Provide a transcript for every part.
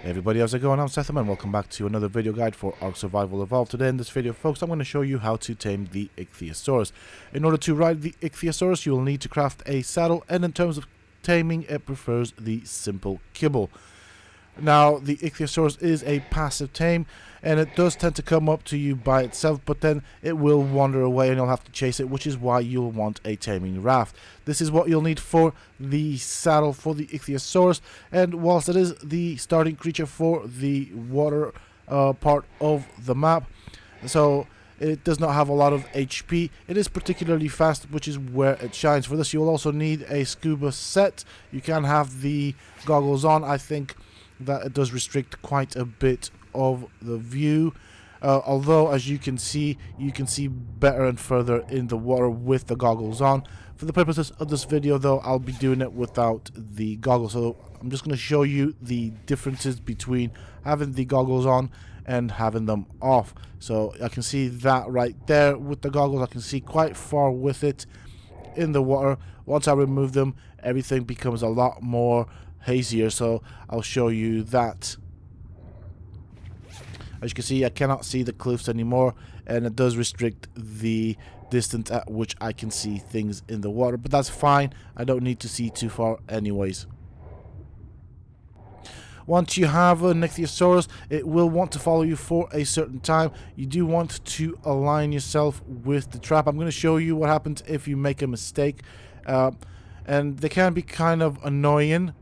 Hey everybody, how's it going? I'm Sethum and welcome back to another video guide for Ark Survival Evolved. Today in this video, folks, I'm going to show you how to tame the Ichthyosaurus. In order to ride the Ichthyosaurus, you will need to craft a saddle, and in terms of taming, it prefers the simple kibble. Now, the Ichthyosaurus is a passive tame, and it does tend to come up to you by itself, but then it will wander away and you'll have to chase it, which is why you'll want a taming raft. This is what you'll need for the saddle for the Ichthyosaurus, and whilst it is the starting creature for the water part of the map, so it does not have a lot of HP. It is particularly fast, which is where it shines. For this, you'll also need a scuba set. You can have the goggles on. I think that it does restrict quite a bit of the view, although as you can see better and further in the water with the goggles on. For the purposes of this video though, I'll be doing it without the goggles, so I'm just going to show you the differences between having the goggles on and having them off. So I can see that right there with the goggles. I can see quite far with it in the water. Once I remove them, everything becomes a lot more hazier, so I'll show you that. As you can see, I cannot see the cliffs anymore, and it does restrict the distance at which I can see things in the water, but that's fine. I don't need to see too far anyways. Once you have an Ichthyosaurus, it will want to follow you for a certain time. You do want to align yourself with the trap. I'm going to show you what happens if you make a mistake, and they can be kind of annoying.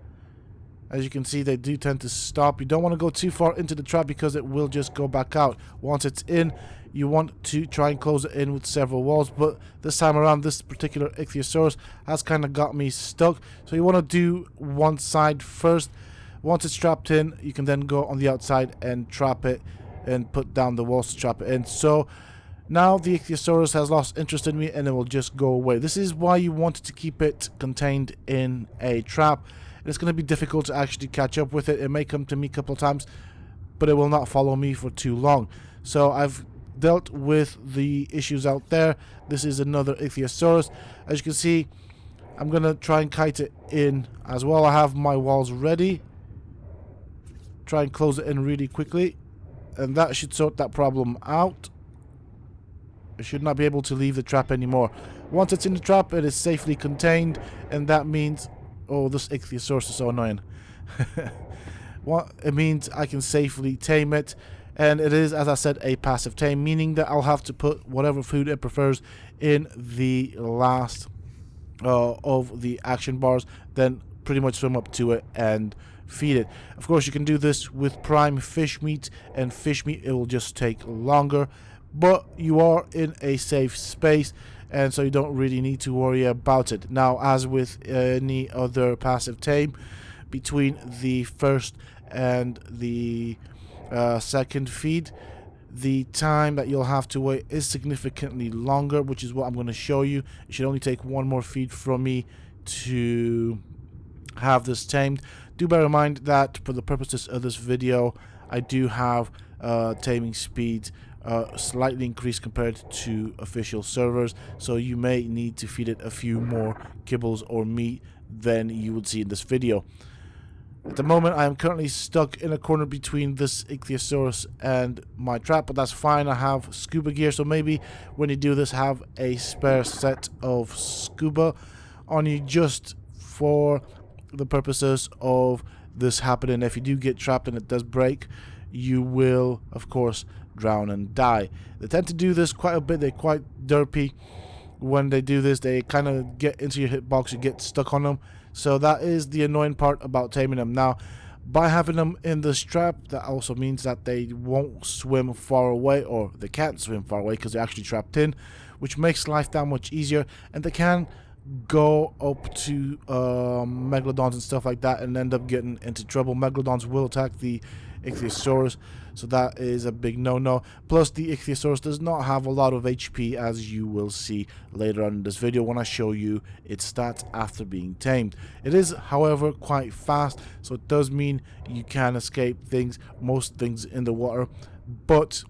As you can see, they do tend to stop. You don't want to go too far into the trap because it will just go back out. Once it's in, you want to try and close it in with several walls, but this time around, this particular Ichthyosaurus has kind of got me stuck. So you want to do one side first. Once it's trapped in, you can then go on the outside and trap it and put down the walls to trap it in. So now the Ichthyosaurus has lost interest in me and it will just go away. This is why you want to keep it contained in a trap. It's going to be difficult to actually catch up with it. It may come to me a couple of times, but it will not follow me for too long. So I've dealt with the issues out there. This is another Ichthyosaurus. As you can see, I'm going to try and kite it in as well. I have my walls ready. Try and close it in really quickly, and that should sort that problem out. It should not be able to leave the trap anymore. Once it's in the trap, it is safely contained, and that means... Oh, this Ichthyosaurus is so annoying. Well, it means I can safely tame it, and it is, as I said, a passive tame, meaning that I'll have to put whatever food it prefers in the last of the action bars, then pretty much swim up to it and feed it. Of course, you can do this with prime fish meat, and fish meat, it will just take longer, but you are in a safe space, and so you don't really need to worry about it. Now, as with any other passive tame, between the first and the second feed, the time that you'll have to wait is significantly longer, which is what I'm going to show you. It should only take one more feed from me to have this tamed. Do bear in mind that for the purposes of this video, I do have taming speed slightly increased compared to official servers, so you may need to feed it a few more kibbles or meat than you would see in this video. At the moment, I am currently stuck in a corner between this Ichthyosaurus and my trap, but that's fine. I have scuba gear, so maybe when you do this, have a spare set of scuba on you just for the purposes of this happening. If you do get trapped and it does break, you will, of course, drown and die. They tend to do this quite a bit. They're quite derpy when they do this. They kind of get into your hitbox, you get stuck on them. So that is the annoying part about taming them. Now, by having them in this trap, that also means that they won't swim far away, or they can't swim far away because they're actually trapped in, which makes life that much easier. And they can go up to megalodons and stuff like that and end up getting into trouble. Megalodons will attack the Ichthyosaurus, so that is a big no-no. Plus, the Ichthyosaurus does not have a lot of HP, as you will see later on in this video when I show you its stats after being tamed. It is, however, quite fast, so it does mean you can escape things, most things in the water, but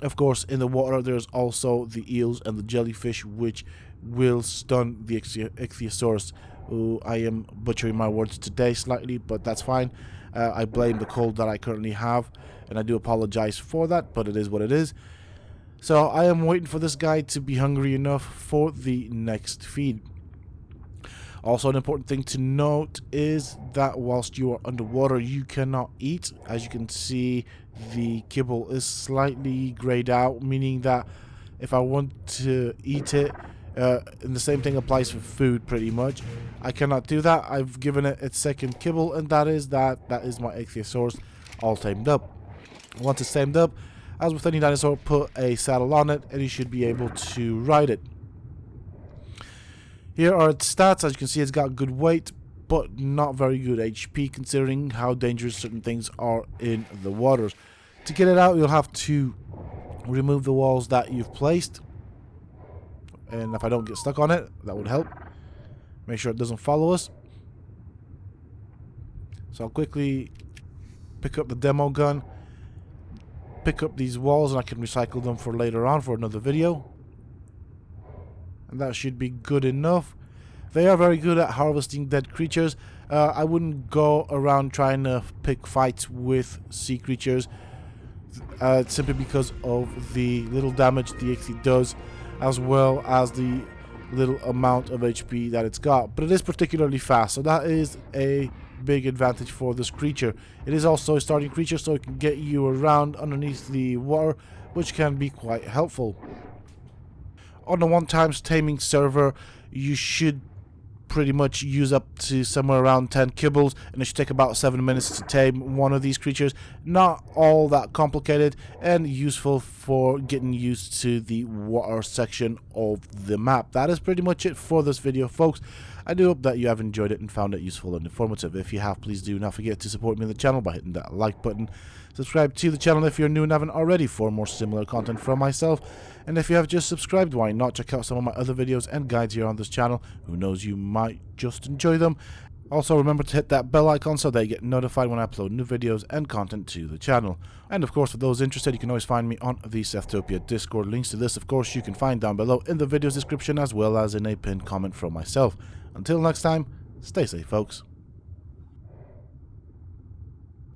of course in the water there's also the eels and the jellyfish, which will stun the Ichthyosaurus Ooh, I am butchering my words today slightly, but that's fine. I blame the cold that I currently have, and I do apologize for that, but it is what it is. So I am waiting for this guy to be hungry enough for the next feed. Also, an important thing to note is that whilst you are underwater, you cannot eat. As you can see, the kibble is slightly grayed out, meaning that if I want to eat it, and the same thing applies for food pretty much, I cannot do that. I've given it its second kibble, and that is my Ichthyosaurus all tamed up. Once it's tamed up, as with any dinosaur, put a saddle on it and you should be able to ride it. Here are its stats. As you can see, it's got good weight, but not very good HP considering how dangerous certain things are in the waters. To get it out, you'll have to remove the walls that you've placed. And if I don't get stuck on it, that would help. Make sure it doesn't follow us. So I'll quickly pick up the demo gun, pick up these walls, and I can recycle them for later on for another video. And that should be good enough. They are very good at harvesting dead creatures. I wouldn't go around trying to pick fights with sea creatures, simply because of the little damage the Ichthy does, as well as the little amount of HP that it's got. But it is particularly fast, so that is a big advantage for this creature. It is also a starting creature, so it can get you around underneath the water, which can be quite helpful. On the 1x taming server, you should pretty much use up to somewhere around 10 kibbles, and it should take about 7 minutes to tame one of these creatures. Not all that complicated, and useful for getting used to the water section of the map. That is pretty much it for this video, folks. I do hope that you have enjoyed it and found it useful and informative. If you have, please do not forget to support me on the channel by hitting that like button. Subscribe to the channel if you're new and haven't already for more similar content from myself. And if you have just subscribed, why not check out some of my other videos and guides here on this channel? Who knows, you might just enjoy them. Also, remember to hit that bell icon so that you get notified when I upload new videos and content to the channel. And of course, for those interested, you can always find me on the Sethtopia Discord. Links to this, of course, you can find down below in the video's description, as well as in a pinned comment from myself. Until next time, stay safe, folks.